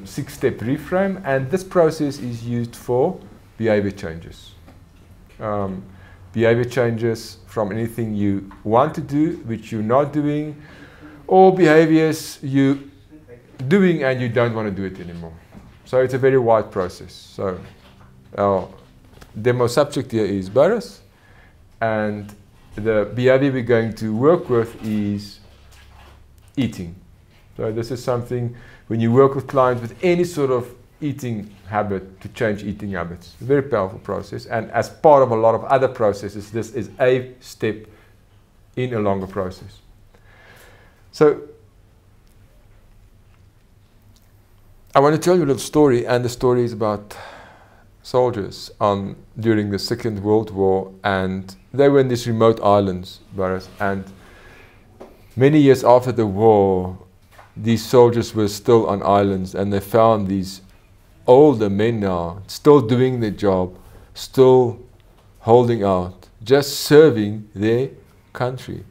6-step reframe, and this process is used for behavior changes. Behavior changes from anything you want to do, which you're not doing, or behaviors you're doing and you don't want to do it anymore. So it's a very wide process. So our demo subject here is Boris, and the behavior we're going to work with is eating. So this is something when you work with clients with any sort of eating habit, to change eating habits. It's a very powerful process, and as part of a lot of other processes, this is a step in a longer process. So I want to tell you a little story, and the story is about soldiers during the Second World War, and they were in these remote islands, Boris, and many years after the war, these soldiers were still on islands, and they found these older men now, still doing their job, still holding out, just serving their country,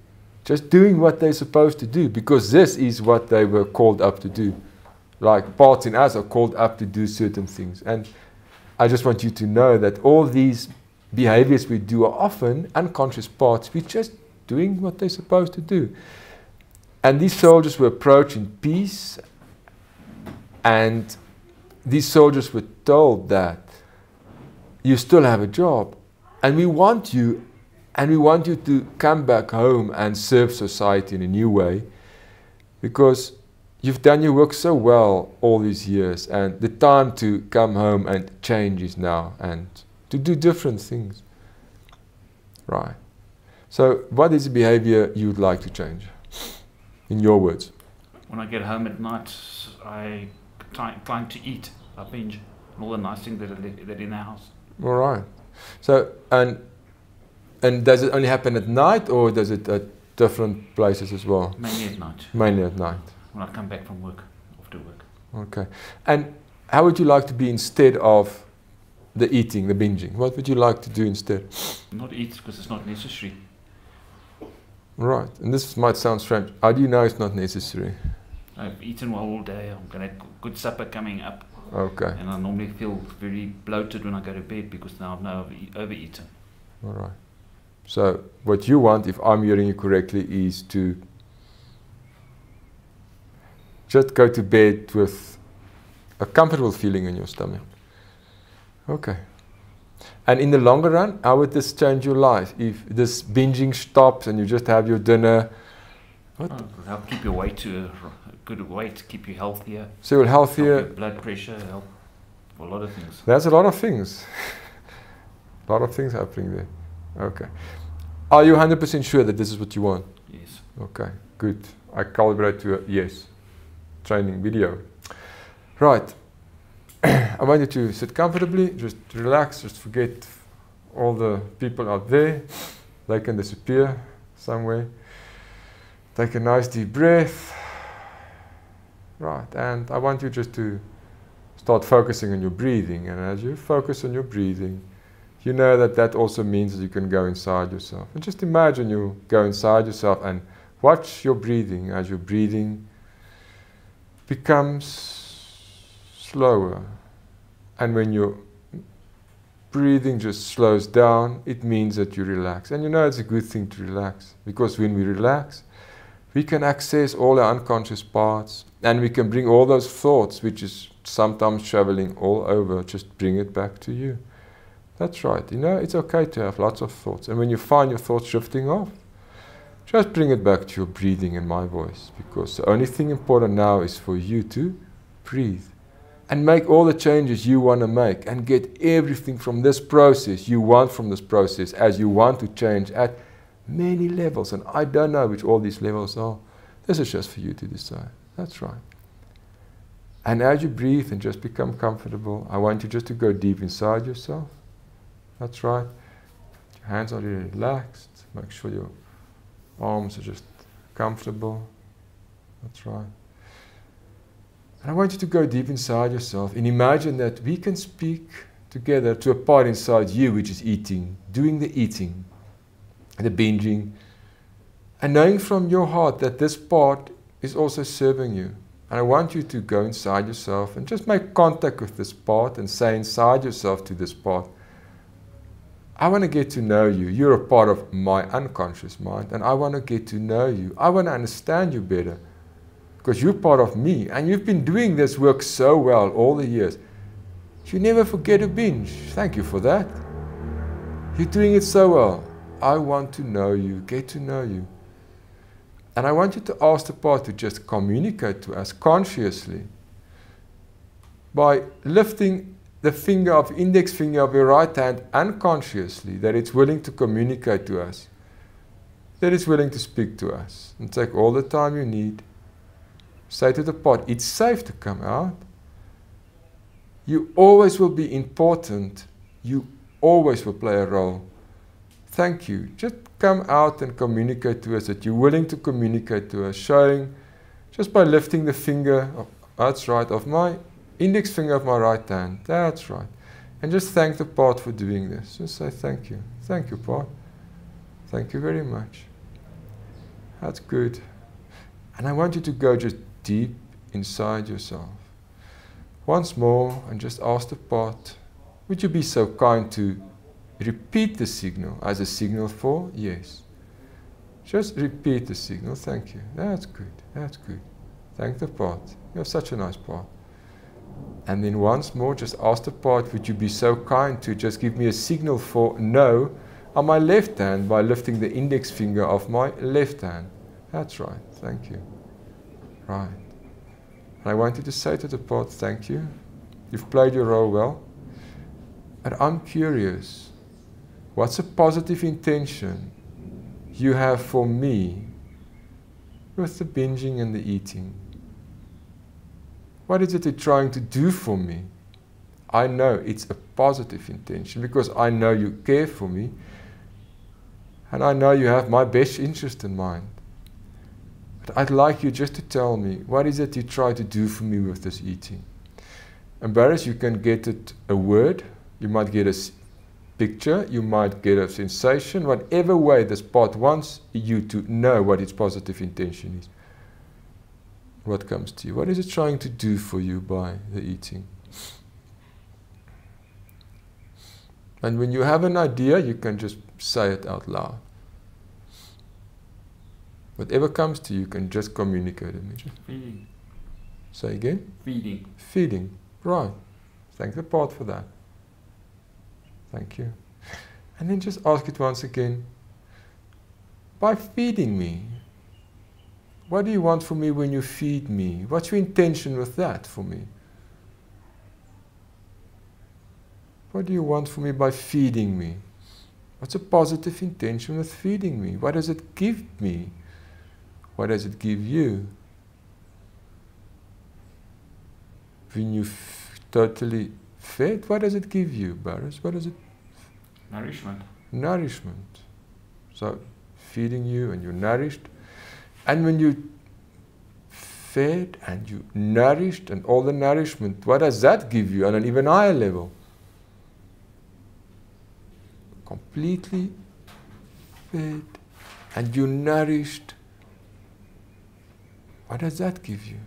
just doing what they're supposed to do, because this is what they were called up to do. Like parts in us are called up to do certain things. And I just want you to know that all these behaviors we do are often unconscious parts. We're just doing what they're supposed to do. And these soldiers were approaching peace, and these soldiers were told that you still have a job, and we want you to come back home and serve society in a new way, because you've done your work so well all these years, and the time to come home and change is now, and to do different things. Right. So what is the behavior you would like to change, in your words? When I get home at night, I trying to eat. I binge all the nice things that are in the house. All right. So, and does it only happen at night, or does it at different places as well? Mainly at night. Mainly at night. When I come back from work, after work. Okay. And how would you like to be instead of the eating, the binging? What would you like to do instead? Not eat, because it's not necessary. Right. And this might sound strange. How do you know it's not necessary? I've eaten well all day. I'm going to have good supper coming up. Okay. And I normally feel very bloated when I go to bed, because now I've now overeaten. All right. So what you want, if I'm hearing you correctly, is to just go to bed with a comfortable feeling in your stomach. Okay. And in the longer run, how would this change your life? If this binging stops and you just have your dinner, what? Oh, it'll help keep your weight to a good weight, keep you healthier. So you're healthier. Help your blood pressure, help for a lot of things. That's a lot of things. A lot of things happening there. Okay. Are you 100% sure that this is what you want? Yes. Okay, good. I calibrate to a yes. Training video. Right. I want you to sit comfortably, just relax, just forget all the people out there. They can disappear somewhere. Take a nice deep breath. Right, and I want you just to start focusing on your breathing. And as you focus on your breathing, you know that that also means that you can go inside yourself. And just imagine you go inside yourself and watch your breathing as your breathing becomes slower. And when your breathing just slows down, it means that you relax. And you know it's a good thing to relax, because when we relax, we can access all our unconscious parts, and we can bring all those thoughts, which is sometimes traveling all over, just bring it back to you. That's right. You know, it's okay to have lots of thoughts. And when you find your thoughts drifting off, just bring it back to your breathing and my voice, because the only thing important now is for you to breathe and make all the changes you want to make, and get everything from this process you want from this process as you want to change at many levels. And I don't know which all these levels are. This is just for you to decide. That's right. And as you breathe and just become comfortable, I want you just to go deep inside yourself. That's right. Your hands are really relaxed. Make sure your arms are just comfortable. That's right. And I want you to go deep inside yourself and imagine that we can speak together to a part inside you which is eating, doing the eating, the binging, and knowing from your heart that this part is also serving you. And I want you to go inside yourself and just make contact with this part and say inside yourself to this part, I want to get to know you. You're a part of my unconscious mind, and I want to get to know you. I want to understand you better because you're part of me, and you've been doing this work so well all the years. You never forget a binge. Thank you for that. You're doing it so well. I want to know you, get to know you. And I want you to ask the part to just communicate to us consciously by lifting the index finger of your right hand unconsciously, that it's willing to communicate to us, that it's willing to speak to us. And take all the time you need. Say to the part, it's safe to come out. You always will be important. You always will play a role. Thank you. Just come out and communicate to us that you're willing to communicate to us, showing just by lifting the finger, that's right, of my index finger of my right hand. That's right. And just thank the part for doing this. Just say thank you. Thank you, part. Thank you very much. That's good. And I want you to go just deep inside yourself. Once more, and just ask the part, would you be so kind to repeat the signal as a signal for yes? Just repeat the signal. Thank you. That's good. That's good. Thank the part. You have such a nice part. And then once more, just ask the part, would you be so kind to just give me a signal for no on my left hand by lifting the index finger of my left hand? That's right. Thank you. Right. And I want you to say to the part, thank you. You've played your role well. But I'm curious, what's a positive intention you have for me with the binging and the eating? What is it you're trying to do for me? I know it's a positive intention because I know you care for me and I know you have my best interest in mind. But I'd like you just to tell me, what is it you try to do for me with this eating? Embarrassed, you can get it a word, you might get a picture, you might get a sensation, whatever way this part wants you to know what its positive intention is. What comes to you? What is it trying to do for you by the eating? And when you have an idea, you can just say it out loud. Whatever comes to you, you can just communicate it. Feeding. Say again? Feeding. Feeding. Right. Thank the part for that. Thank you. And then just ask it once again. By feeding me, what do you want from me when you feed me? What's your intention with that for me? What do you want from me by feeding me? What's a positive intention with feeding me? What does it give me? What does it give you? When you totally fed, what does it give you, Boris? What does it? Nourishment. Nourishment. So, feeding you and you're nourished. And when you fed and you nourished and all the nourishment, what does that give you on an even higher level? Completely fed and you nourished. What does that give you?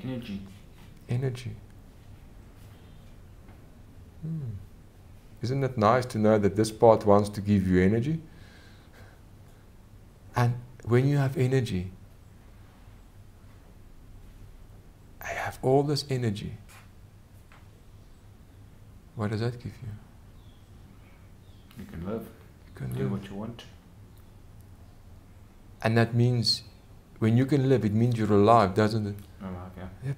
Energy. Energy. Isn't it nice to know that this part wants to give you energy? And when you have energy, I have all this energy. What does that give you? You can live. You can do live. what you want. And that means, when you can live, it means you're alive, doesn't it? Alive, yeah. Yep.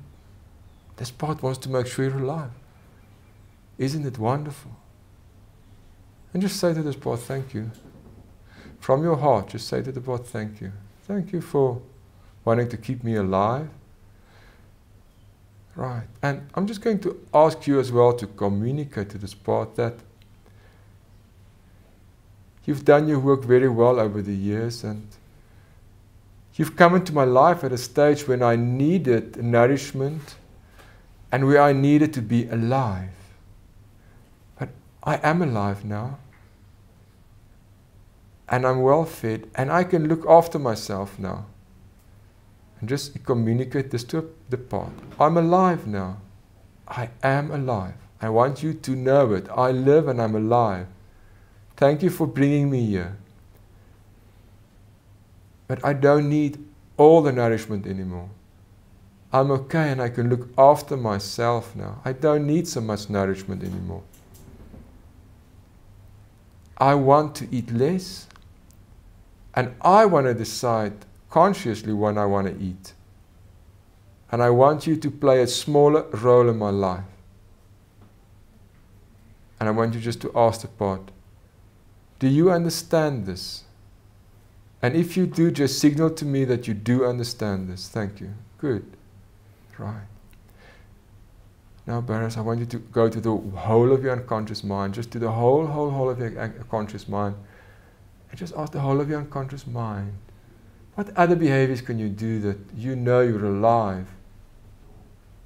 This part wants to make sure you're alive. Isn't it wonderful? And just say to this part, thank you. From your heart, just say to the part, thank you. Thank you for wanting to keep me alive. Right. And I'm just going to ask you as well to communicate to this part that you've done your work very well over the years, and you've come into my life at a stage when I needed nourishment and where I needed to be alive. But I am alive now. And I'm well fed, and I can look after myself now. And just communicate this to the part. I'm alive now. I am alive. I want you to know it. I live and I'm alive. Thank you for bringing me here. But I don't need all the nourishment anymore. I'm okay and I can look after myself now. I don't need so much nourishment anymore. I want to eat less, and I want to decide consciously when I want to eat. And I want you to play a smaller role in my life. And I want you just to ask the part, do you understand this? And if you do, just signal to me that you do understand this. Thank you. Good. Right. Now, Barris, I want you to go to the whole of your unconscious mind, just to the whole of your conscious mind, and just ask the whole of your unconscious mind, what other behaviors can you do that you know you're alive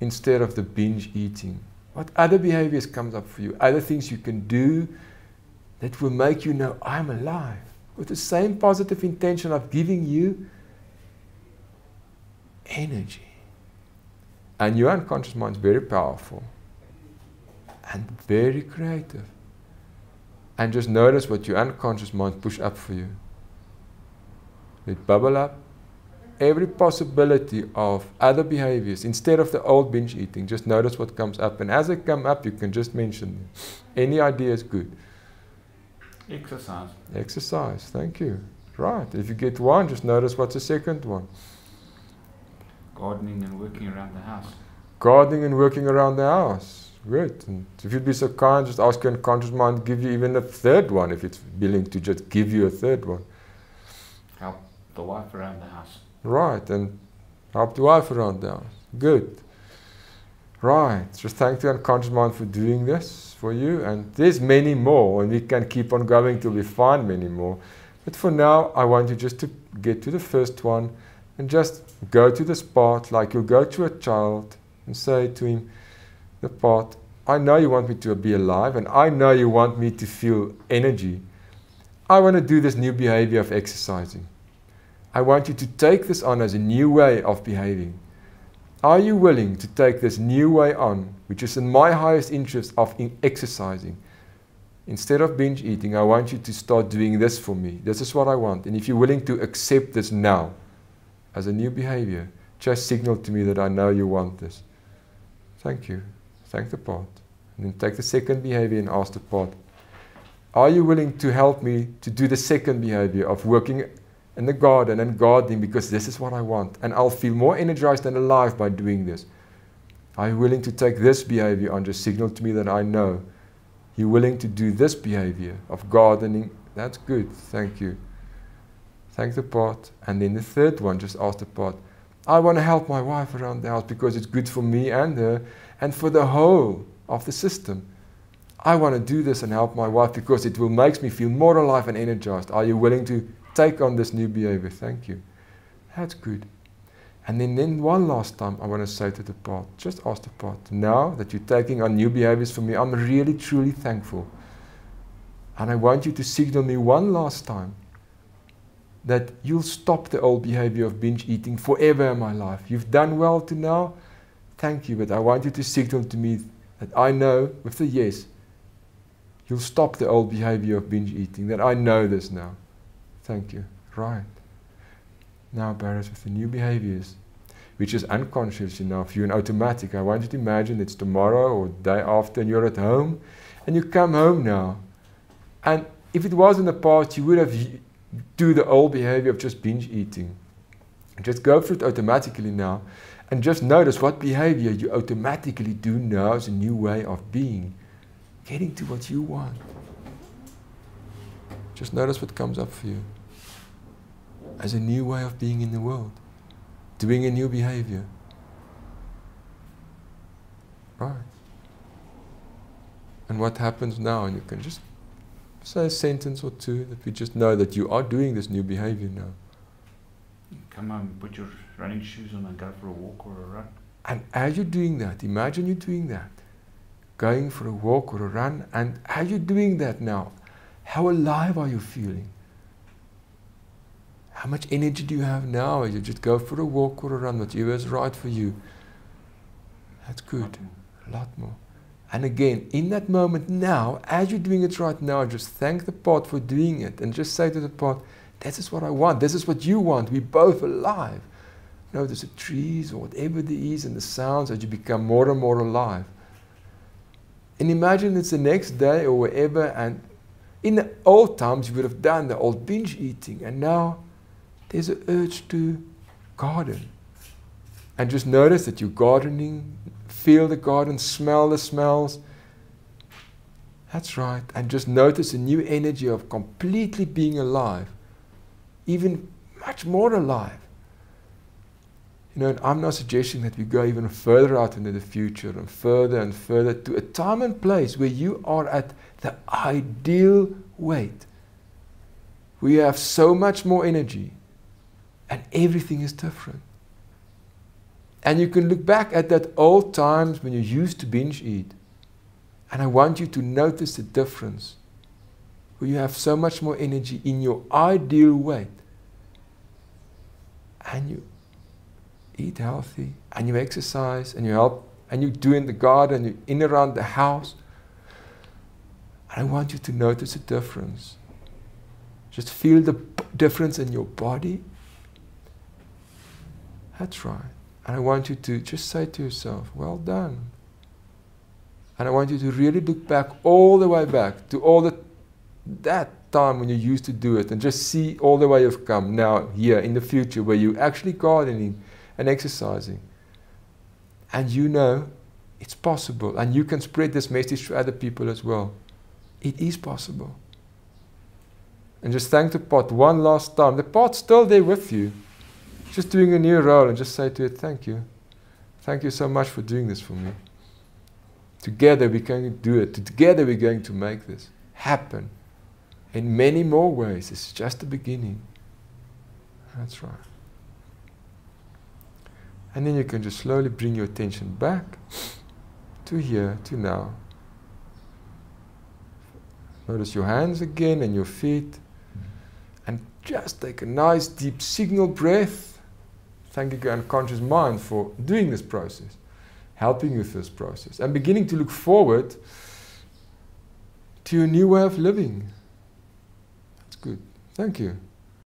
instead of the binge eating? What other behaviors comes up for you? Other things you can do that will make you know, I'm alive, with the same positive intention of giving you energy. And your unconscious mind is very powerful and very creative. And just notice what your unconscious mind push up for you. Let bubble up every possibility of other behaviors instead of the old binge eating. Just notice what comes up. And as they come up, you can just mention them. Any idea is good. Exercise. Exercise, thank you. Right. If you get one, just notice what's the second one. Gardening and working around the house. Gardening and working around the house. Good. And if you'd be so kind, just ask your unconscious mind to give you even a third one, if it's willing to just give you a third one. Help the wife around the house. Right. And help the wife around the house. Good. Right. Just thank the unconscious mind for doing this for you. And there's many more, and we can keep on going till we find many more. But for now, I want you just to get to the first one and just go to this part like you'll go to a child and say to him, the part, I know you want me to be alive, and I know you want me to feel energy. I want to do this new behavior of exercising. I want you to take this on as a new way of behaving. Are you willing to take this new way on, which is in my highest interest of exercising? Instead of binge eating, I want you to start doing this for me. This is what I want. And if you're willing to accept this now as a new behavior, just signal to me that I know you want this. Thank you. Thank the part. And then take the second behavior and ask the part, are you willing to help me to do the second behavior of working in the garden and gardening, because this is what I want, and I'll feel more energized and alive by doing this. Are you willing to take this behavior on? Just signal to me that I know you're willing to do this behavior of gardening. That's good. Thank you. Thank the part. And then the third one, just ask the part, I want to help my wife around the house because it's good for me and her and for the whole of the system. I want to do this and help my wife because it will make me feel more alive and energized. Are you willing to take on this new behavior? Thank you. That's good. And then one last time I want to say to the part, just ask the part, now that you're taking on new behaviors for me, I'm really truly thankful. And I want you to signal me one last time that you'll stop the old behavior of binge eating forever in my life. You've done well to now. Thank you, but I want you to signal to me that I know, with the yes, you'll stop the old behavior of binge eating, that I know this now. Thank you. Right. Now, Barris, with the new behaviors, which is unconscious enough, you're in automatic. I want you to imagine it's tomorrow or the day after and you're at home and you come home now. And if it was in the past, you would have do the old behavior of just binge eating. Just go through it automatically now and just notice what behavior you automatically do now as a new way of being, getting to what you want. Just notice what comes up for you as a new way of being in the world, doing a new behavior. Right. And what happens now? And you can just say a sentence or two that we just know that you are doing this new behavior now. You come home, put your running shoes on and go for a walk or a run. And as you're doing that, imagine you're doing that, going for a walk or a run, and as you're doing that now, how alive are you feeling? How much energy do you have now as you just go for a walk or a run, whatever is right for you? That's good. A lot more. And again, in that moment now, as you're doing it right now, just thank the pot for doing it and just say to the pot, this is what I want, this is what you want, we're both alive. Notice the trees or whatever there is and the sounds as you become more and more alive. And imagine it's the next day or wherever, and in the old times you would have done the old binge eating, and now there's an urge to garden. And just notice that you're gardening, feel the garden, smell the smells. That's right. And just notice a new energy of completely being alive, even much more alive. You know, and I'm not suggesting that we go even further out into the future and further to a time and place where you are at the ideal weight, where you have so much more energy and everything is different. And you can look back at that old times when you used to binge eat. And I want you to notice the difference, where you have so much more energy in your ideal weight. And you eat healthy, and you exercise, and you help, and you do in the garden, you in around the house. And I want you to notice the difference. Just feel the difference in your body. That's right. And I want you to just say to yourself, well done. And I want you to really look back, all the way back, to all that time when you used to do it, and just see all the way you've come now, here, in the future, where you're actually gardening and exercising. And you know it's possible, and you can spread this message to other people as well. It is possible. And just thank the pot one last time. The pot's still there with you. Just doing a new role, and just say to it, thank you. Thank you so much for doing this for me. Together we're going to do it. Together we're going to make this happen in many more ways. It's just the beginning. That's right. And then you can just slowly bring your attention back to here, to now. Notice your hands again and your feet. And just take a nice deep signal breath. Thank you, unconscious mind, for doing this process, helping you with this process, and beginning to look forward to a new way of living. That's good. Thank you.